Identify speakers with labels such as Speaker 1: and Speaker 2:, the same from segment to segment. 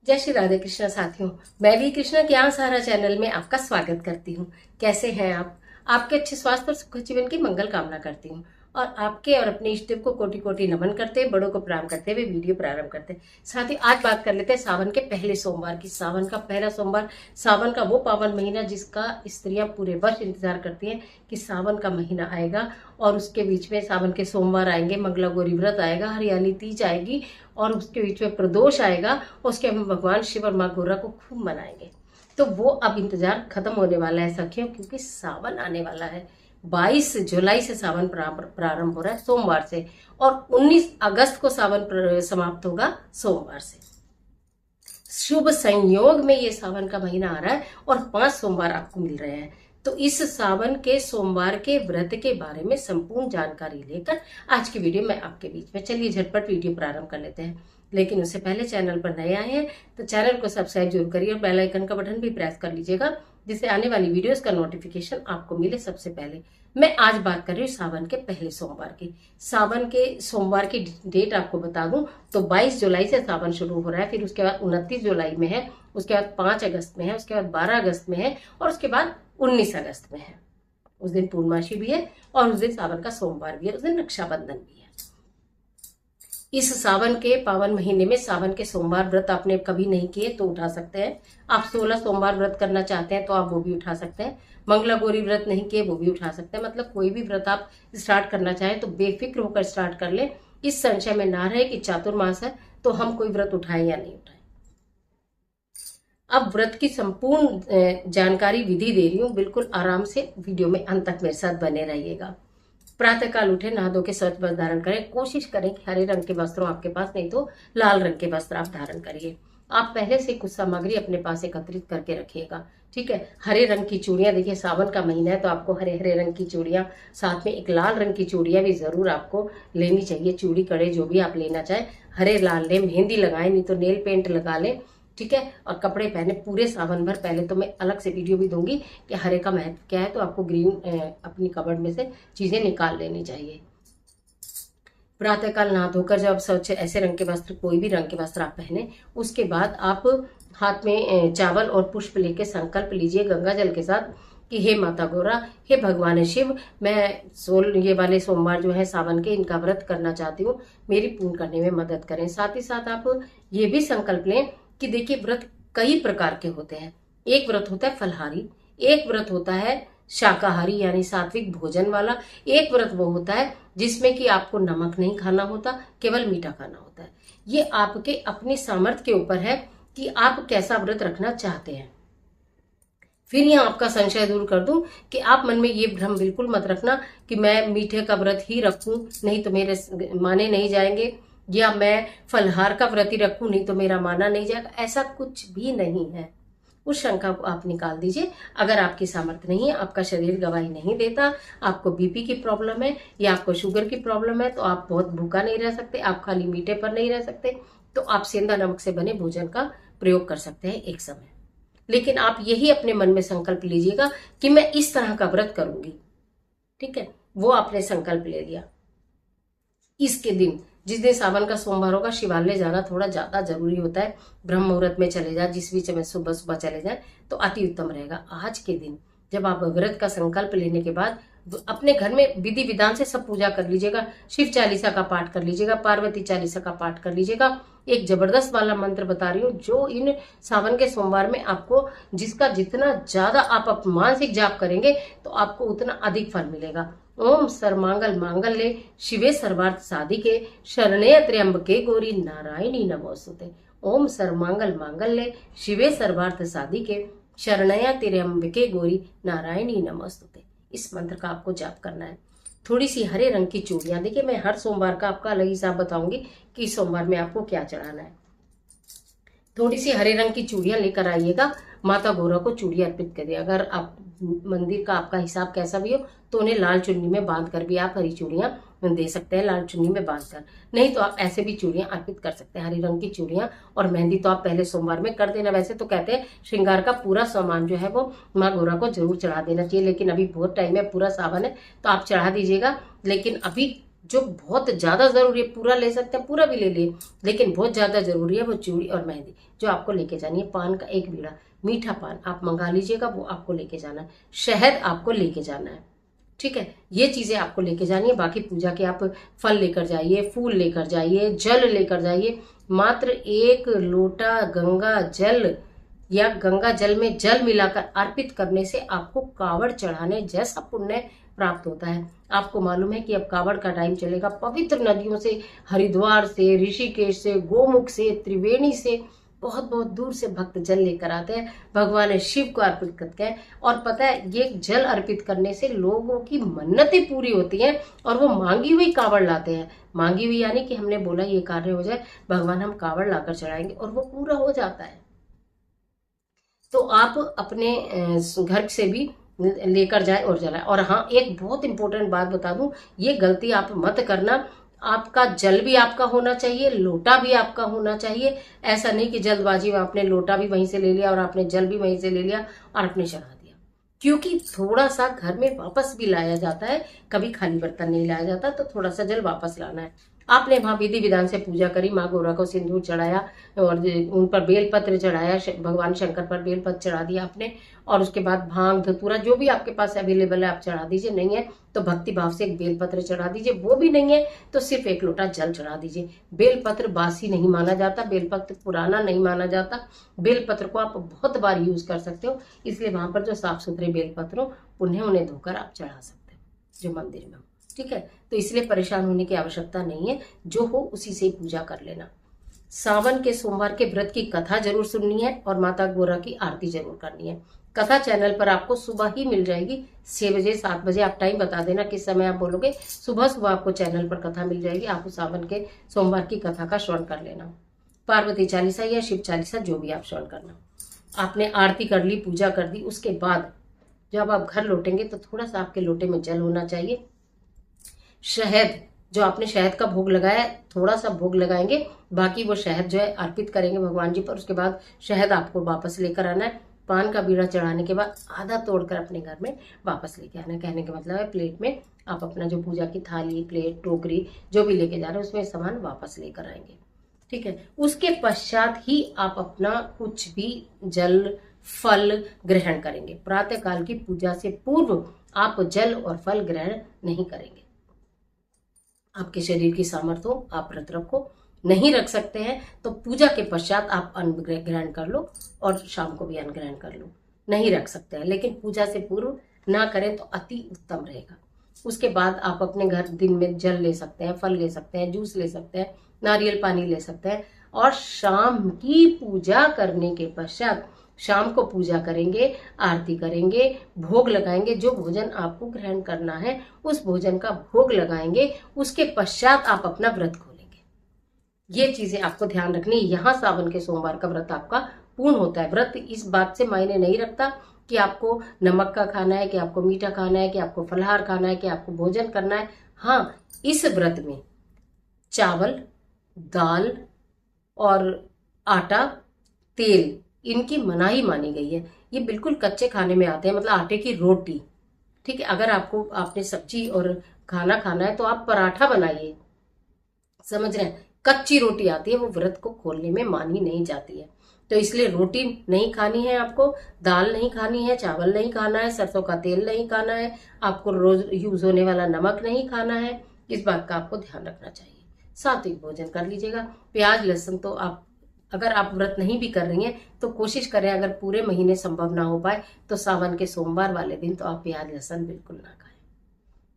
Speaker 1: जय श्री राधे कृष्णा साथियों। मैं भी कृष्णा के यहाँ सारा चैनल में आपका स्वागत करती हूँ। कैसे हैं आप? आपके अच्छे स्वास्थ्य और सुख जीवन की मंगल कामना करती हूँ और आपके और अपने इष्ट देव को कोटि कोटि नमन करते, बड़ों को प्रणाम करते हुए वीडियो प्रारंभ करते। साथ ही आज बात कर लेते हैं सावन के पहले सोमवार की। सावन का पहला सोमवार, सावन का वो पावन महीना जिसका स्त्रियां पूरे वर्ष इंतजार करती हैं कि सावन का महीना आएगा और उसके बीच में सावन के सोमवार आएंगे, मंगला गौरी व्रत आएगा, हरियाली तीज आएगी और उसके बीच में प्रदोष आएगा। उसके हम भगवान शिव और माँ गौरा को खूब मनाएंगे। तो वो अब इंतजार खत्म होने वाला है सखियों, क्योंकि सावन आने वाला है। 22 जुलाई से सावन प्रारंभ हो रहा है सोमवार से और 19 अगस्त को सावन समाप्त होगा सोमवार से। शुभ संयोग में ये सावन का महीना आ रहा है और 5 सोमवार आपको मिल रहे हैं। तो इस सावन के सोमवार के व्रत के बारे में संपूर्ण जानकारी लेकर आज की वीडियो में आपके बीच में। चलिए झटपट वीडियो प्रारंभ कर लेते हैं, लेकिन उससे पहले चैनल पर नए आए हैं तो चैनल को सब्सक्राइब जरूर करिए और बेल आइकन का बटन भी प्रेस कर लीजिएगा, जिससे आने वाली वीडियोस का नोटिफिकेशन आपको मिले सबसे पहले। मैं आज बात कर रही हूँ सावन के पहले सोमवार की। सावन के सोमवार की डेट आपको बता दूं तो 22 जुलाई से सावन शुरू हो रहा है, फिर उसके बाद 29 जुलाई में है, उसके बाद 5 अगस्त में है, उसके बाद 12 अगस्त में है और उसके बाद 19 अगस्त में है। उस दिन पूर्णमासी भी है और उस दिन सावन का सोमवार भी है, उस दिन रक्षाबंधन भी है। इस सावन के पावन महीने में सावन के सोमवार व्रत आपने कभी नहीं किए तो उठा सकते हैं। आप 16 सोमवार व्रत करना चाहते हैं तो आप वो भी उठा सकते हैं। मंगला गौरी व्रत नहीं किए वो भी उठा सकते हैं। मतलब कोई भी व्रत आप स्टार्ट करना चाहें तो बेफिक्र होकर स्टार्ट कर लें। इस संशय में ना रहे कि चातुर्मास है तो हम कोई व्रत उठाएं या नहीं उठाएं। अब व्रत की संपूर्ण जानकारी विधि दे रही हूँ, बिल्कुल आराम से वीडियो में अंत तक मेरे साथ बने रहिएगा। प्रातःकाल उठे, नहा धो के स्वच्छ वस्त्र धारण करें। कोशिश करें कि हरे रंग के वस्त्र आपके पास, नहीं तो लाल रंग के वस्त्र आप धारण करिए। आप पहले से कुछ सामग्री अपने पास एकत्रित करके रखिएगा, ठीक है। हरे रंग की चूड़ियां, देखिए सावन का महीना है तो आपको हरे हरे रंग की चूड़ियां, साथ में एक लाल रंग की चूड़ियां भी जरूर आपको लेनी चाहिए। चूड़ी कड़े जो भी आप लेना चाहें, हरे लाल लें। मेहंदी लगाएं, नहीं तो नेल पेंट लगा लें, ठीक है। और कपड़े पहने पूरे सावन भर। पहले तो मैं अलग से वीडियो भी दूंगी कि हरे का महत्व क्या है, तो आपको ग्रीन अपनी कबर्ड में से चीजें निकाल लेनी चाहिए। प्रातःकाल नहा धोकर जब स्वच्छ ऐसे रंग के वस्त्र, कोई भी रंग के वस्त्र आप पहने, उसके बाद आप हाथ में चावल और पुष्प लेके संकल्प लीजिए गंगा जल के साथ कि हे माता गौरा, हे भगवान शिव, मैं ये वाले सोमवार जो है सावन के, इनका व्रत करना चाहती हूँ, मेरी पूर्ण करने में मदद करें। साथ ही साथ आप ये भी संकल्प लें कि देखिए व्रत कई प्रकार के होते हैं। एक व्रत होता है फलहारी, एक व्रत होता है शाकाहारी यानी सात्विक भोजन वाला, एक व्रत वो होता है जिसमें कि आपको नमक नहीं खाना होता, केवल मीठा खाना होता है। ये आपके अपने सामर्थ्य के ऊपर है कि आप कैसा व्रत रखना चाहते हैं। फिर यहाँ आपका संशय दूर कर दूं कि आप मन में ये भ्रम बिल्कुल मत रखना कि मैं मीठे का व्रत ही रखूं नहीं तो मेरे माने नहीं जाएंगे, या मैं फलहार का व्रत ही रखूं नहीं तो मेरा माना नहीं जाएगा। ऐसा कुछ भी नहीं है। उस शंका को आप निकाल दीजिए। अगर आपकी सामर्थ्य नहीं है, आपका शरीर गवाही नहीं देता, आपको बीपी की प्रॉब्लम है या आपको शुगर की प्रॉब्लम है, तो आप बहुत भूखा नहीं रह सकते, आप खाली मीठे पर नहीं रह सकते, तो आप सेंधा नमक से बने भोजन का प्रयोग कर सकते हैं एक समय। लेकिन आप यही अपने मन में संकल्प लीजिएगा कि मैं इस तरह का व्रत करूंगी, ठीक है। वो आपने संकल्प ले लिया। इसके दिन, जिस दिन सावन का सोमवार होगा, शिवालय जाना थोड़ा ज्यादा जरूरी होता है। ब्रह्म मुहूर्त में चले जाए, जिस बीच में सुबह सुबह चले जाए तो अति उत्तम रहेगा। आज के दिन जब आप व्रत का संकल्प लेने के बाद अपने घर में विधि विधान से सब पूजा कर लीजिएगा। शिव चालीसा का पाठ कर लीजिएगा, पार्वती चालीसा का पाठ कर लीजिएगा। एक जबरदस्त वाला मंत्र बता रही हूँ जो इन सावन के सोमवार में आपको, जिसका जितना ज्यादा आप मानसिक जाप करेंगे तो आपको उतना अधिक फल मिलेगा। ओम सर्वमंगल मांगल्ये शिवे सर्वार्थ साधिके शरण्ये त्र्यंबके गौरी नारायणी नमोस्तुते। ओम सर्वमंगल मांगल्ये शिवे सर्वार्थ साधिके शरण्ये त्र्यंबके गौरी नारायणी नमोस्तुते। इस मंत्र का आपको जाप करना है। थोड़ी सी हरे रंग की चूड़ियां, देखिए मैं हर सोमवार का आपका अलग हिसाब बताऊंगी कि इस सोमवार में आपको क्या चढ़ाना है। थोड़ी सी हरे रंग की चूड़ियां लेकर आइएगा, माता गौरा को चूड़ी अर्पित करिए। अगर आप मंदिर का आपका हिसाब कैसा भी हो तो उन्हें लाल चुन्नी में बांध कर भी आप हरी चूड़ियां दे सकते हैं, लाल चुन्नी में बांध कर। नहीं तो आप ऐसे भी चूड़ियां अर्पित कर सकते हैं, हरी रंग की चूड़ियां। और मेहंदी तो आप पहले सोमवार में कर देना। वैसे तो कहते हैं श्रृंगार का पूरा सामान जो है वो माँ गौरा को जरूर चढ़ा देना चाहिए, लेकिन अभी बहुत टाइम है, पूरा सावन है तो आप चढ़ा दीजिएगा। लेकिन अभी जो बहुत ज्यादा जरूरी है, पूरा ले सकते हैं, पूरा भी ले लिए, लेकिन बहुत ज्यादा जरूरी है वो चूड़ी और मेहंदी जो आपको लेके जानी है। पान का 1 बीड़ा, मीठा पान आप मंगा लीजिएगा, वो आपको लेके जाना है। शहद आपको लेके जाना है, ठीक है, ये चीजें आपको लेके जानी है। बाकी पूजा के आप फल लेकर जाइए, फूल लेकर जाइए, जल लेकर जाइए। मात्र 1 लोटा गंगा जल या गंगा जल में जल मिलाकर अर्पित करने से आपको कावड़ चढ़ाने जैसा पुण्य प्राप्त होता है। आपको मालूम है कि अब कावड़ का टाइम चलेगा। पवित्र नदियों से, हरिद्वार से, ऋषिकेश से, गोमुख से, त्रिवेणी से बहुत बहुत दूर से भक्त जल लेकर आते हैं, भगवान शिव को अर्पित करते हैं। और पता है, ये जल अर्पित करने से लोगों की मन्नतें पूरी होती हैं और वो मांगी हुई कावड़ लाते हैं। मांगी हुई यानी कि हमने बोला ये कार्य हो जाए, भगवान हम कावड़ लाकर चढ़ाएंगे और वो पूरा हो जाता है। तो आप अपने घर से भी लेकर जाए और जलाए। और हाँ, एक बहुत इंपॉर्टेंट बात बता दूं, ये गलती आप मत करना। आपका जल भी आपका होना चाहिए, लोटा भी आपका होना चाहिए। ऐसा नहीं कि जल्दबाजी में आपने लोटा भी वहीं से ले लिया और आपने जल भी वहीं से ले लिया और आपने चढ़ा दिया, क्योंकि थोड़ा सा घर में वापस भी लाया जाता है। कभी खाली बर्तन नहीं लाया जाता, तो थोड़ा सा जल वापस लाना है। आपने वहां विधि विधान से पूजा करी, माँ गौरा को सिंदूर चढ़ाया और उन पर बेलपत्र चढ़ाया, भगवान शंकर पर बेलपत्र चढ़ा दिया आपने। और उसके बाद भांग धतूरा जो भी आपके पास अवेलेबल है आप चढ़ा दीजिए। नहीं है तो भक्ति भाव से 1 बेलपत्र चढ़ा दीजिए। वो भी नहीं है तो सिर्फ 1 लोटा जल चढ़ा दीजिए। बेलपत्र बासी नहीं माना जाता, बेलपत्र पुराना नहीं माना जाता। बेलपत्र को आप बहुत बार यूज कर सकते हो, इसलिए वहां पर जो साफ सुथरे बेलपत्र हो उन्हें धोकर आप चढ़ा सकते हो जो मंदिर में हो, ठीक है। तो इसलिए परेशान होने की आवश्यकता नहीं है, जो हो उसी से पूजा कर लेना। सावन के सोमवार के व्रत की कथा जरूर सुननी है और माता गौरा की आरती जरूर करनी है। कथा चैनल पर आपको सुबह ही मिल जाएगी, 6 बजे 7 बजे। आप टाइम बता देना किस समय आप बोलोगे, सुबह सुबह आपको चैनल पर कथा मिल जाएगी। आप उस सावन के सोमवार की कथा का श्रवण कर लेना। पार्वती चालीसा या शिव चालीसा जो भी आप श्रवण करना। आपने आरती कर ली, पूजा कर दी, उसके बाद जब आप घर लौटेंगे तो थोड़ा सा आपके लोटे में जल होना चाहिए। शहद, जो आपने शहद का भोग लगाया, थोड़ा सा भोग लगाएंगे, बाकी वो शहद जो है अर्पित करेंगे भगवान जी पर। उसके बाद शहद आपको वापस लेकर आना है। पान का बीड़ा चढ़ाने के बाद आधा तोड़कर अपने घर में वापस लेके आना है। कहने का मतलब है प्लेट में आप अपना जो पूजा की थाली, प्लेट, टोकरी जो भी लेके जा रहे हैं उसमें सामान वापस लेकर आएंगे, ठीक है। उसके पश्चात ही आप अपना कुछ भी जल फल ग्रहण करेंगे। प्रातः काल की पूजा से पूर्व आप जल और फल ग्रहण नहीं करेंगे। आपके शरीर की सामर्थ्य हो आप व्रत रखो, नहीं रख सकते हैं तो पूजा के पश्चात आप अन्न ग्रहण कर लो और शाम को भी अन्न ग्रहण कर लो। नहीं रख सकते हैं, लेकिन पूजा से पूर्व ना करें तो अति उत्तम रहेगा। उसके बाद आप अपने घर दिन में जल ले सकते हैं, फल ले सकते हैं, जूस ले सकते हैं, नारियल पानी ले सकते हैं। और शाम की पूजा करने के पश्चात शाम को पूजा करेंगे, आरती करेंगे, भोग लगाएंगे। जो भोजन आपको ग्रहण करना है उस भोजन का भोग लगाएंगे। उसके पश्चात आप अपना व्रत खोलेंगे। ये चीजें आपको ध्यान रखनी। यहाँ सावन के सोमवार का व्रत आपका पूर्ण होता है। व्रत इस बात से मायने नहीं रखता कि आपको नमक का खाना है, कि आपको मीठा खाना है, कि आपको फलाहार खाना है, कि आपको भोजन करना है। हाँ, इस व्रत में चावल, दाल और आटा, तेल इनकी मनाही मानी गई है। ये बिल्कुल कच्चे खाने में आते हैं, मतलब आटे की रोटी, ठीक है। अगर आपने सब्जी और खाना खाना है तो आप पराठा बनाइए, समझ रहे हैं। कच्ची रोटी आती है वो व्रत को खोलने में मानी नहीं जाती है। तो इसलिए रोटी नहीं खानी है आपको, दाल नहीं खानी है, चावल नहीं खाना है, सरसों का तेल नहीं खाना है, आपको रोज यूज होने वाला नमक नहीं खाना है। इस बात का आपको ध्यान रखना चाहिए। सात्विक भोजन कर लीजिएगा। प्याज लहसुन तो आप अगर आप व्रत नहीं भी कर रही हैं तो कोशिश करें, अगर पूरे महीने संभव ना हो पाए तो सावन के सोमवार वाले दिन तो आप प्याज लहसुन बिल्कुल ना खाएं।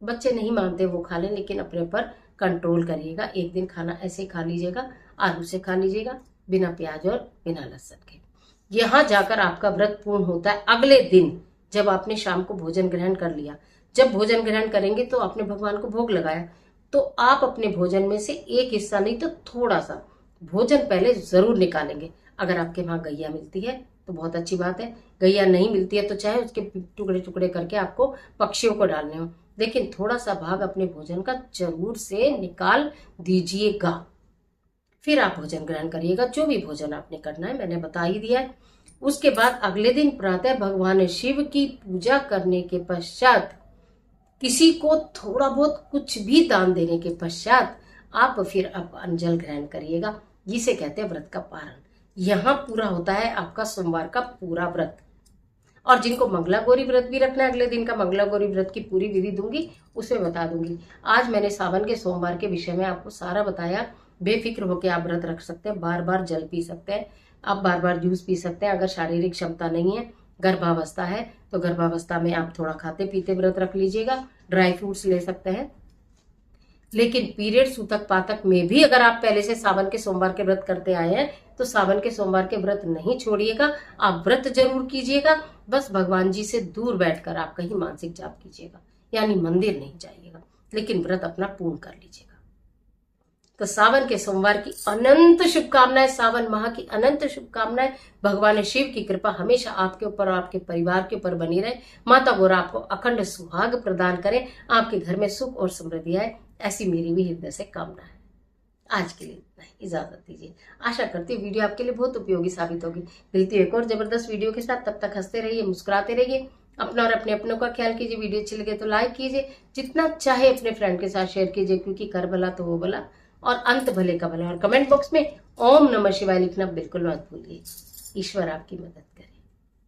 Speaker 1: बच्चे नहीं मानते वो खा लें, लेकिन अपने ऊपर कंट्रोल करिएगा। एक दिन खाना ऐसे खा लीजिएगा, आलू से खा लीजिएगा, बिना प्याज और बिना लहसुन के। यहाँ जाकर आपका व्रत पूर्ण होता है। अगले दिन जब आपने शाम को भोजन ग्रहण कर लिया, जब भोजन ग्रहण करेंगे तो आपने भगवान को भोग लगाया, तो आप अपने भोजन में से एक हिस्सा नहीं तो थोड़ा सा भोजन पहले जरूर निकालेंगे। अगर आपके वहां गैया मिलती है तो बहुत अच्छी बात है, गैया नहीं मिलती है तो चाहे उसके टुकड़े टुकड़े करके आपको पक्षियों को डालने हो, लेकिन थोड़ा सा भाग अपने भोजन का जरूर से निकाल दीजिएगा। फिर आप भोजन ग्रहण करिएगा। जो भी भोजन आपने करना है मैंने बता ही दिया है। उसके बाद अगले दिन प्रातः भगवान शिव की पूजा करने के पश्चात किसी को थोड़ा बहुत कुछ भी दान देने के पश्चात आप फिर जल ग्रहण करिएगा, जिसे कहते हैं व्रत का पारण। यहाँ पूरा होता है आपका सोमवार का पूरा व्रत। और जिनको मंगला गौरी व्रत भी रखना है, अगले दिन का मंगला गौरी व्रत की पूरी विधि दूंगी, उसमें बता दूंगी। आज मैंने सावन के सोमवार के विषय में आपको सारा बताया। बेफिक्र होकर आप व्रत रख सकते हैं, बार बार जल पी सकते हैं, आप बार बार जूस पी सकते हैं। अगर शारीरिक क्षमता नहीं है, गर्भावस्था है, तो गर्भावस्था में आप थोड़ा खाते पीते व्रत रख लीजिएगा, ड्राई फ्रूट्स ले सकते हैं। लेकिन पीरियड सूतक पातक में भी अगर आप पहले से सावन के सोमवार के व्रत करते आए हैं, तो सावन के सोमवार के व्रत नहीं छोड़िएगा, आप व्रत जरूर कीजिएगा। बस भगवान जी से दूर बैठकर आप कहीं मानसिक जाप कीजिएगा, यानी मंदिर नहीं जाइएगा, लेकिन व्रत अपना पूर्ण कर लीजिएगा। तो सावन के सोमवार की अनंत शुभकामनाएं, सावन माह की अनंत शुभकामनाएं। भगवान शिव की कृपा हमेशा आपके ऊपर और आपके परिवार के ऊपर बनी रहे। माता गौरा आपको अखंड सुहाग प्रदान करें, आपके घर में सुख और समृद्धि आए, ऐसी मेरी भी हृदय से कामना है। आज के लिए इतना ही, इजाजत दीजिए। आशा करती हूँ वीडियो आपके लिए बहुत उपयोगी साबित होगी। मिलती है एक और जबरदस्त वीडियो के साथ, तब तक हंसते रहिए, मुस्कुराते रहिए, अपना और अपने अपनों का ख्याल कीजिए। वीडियो अच्छी लगे तो लाइक कीजिए, जितना चाहे अपने फ्रेंड के साथ शेयर कीजिए, क्योंकि कर भला तो वो भला और अंत भले का भला। और कमेंट बॉक्स में ओम नमः शिवाय लिखना बिल्कुल मत भूलिए। ईश्वर आपकी मदद करे।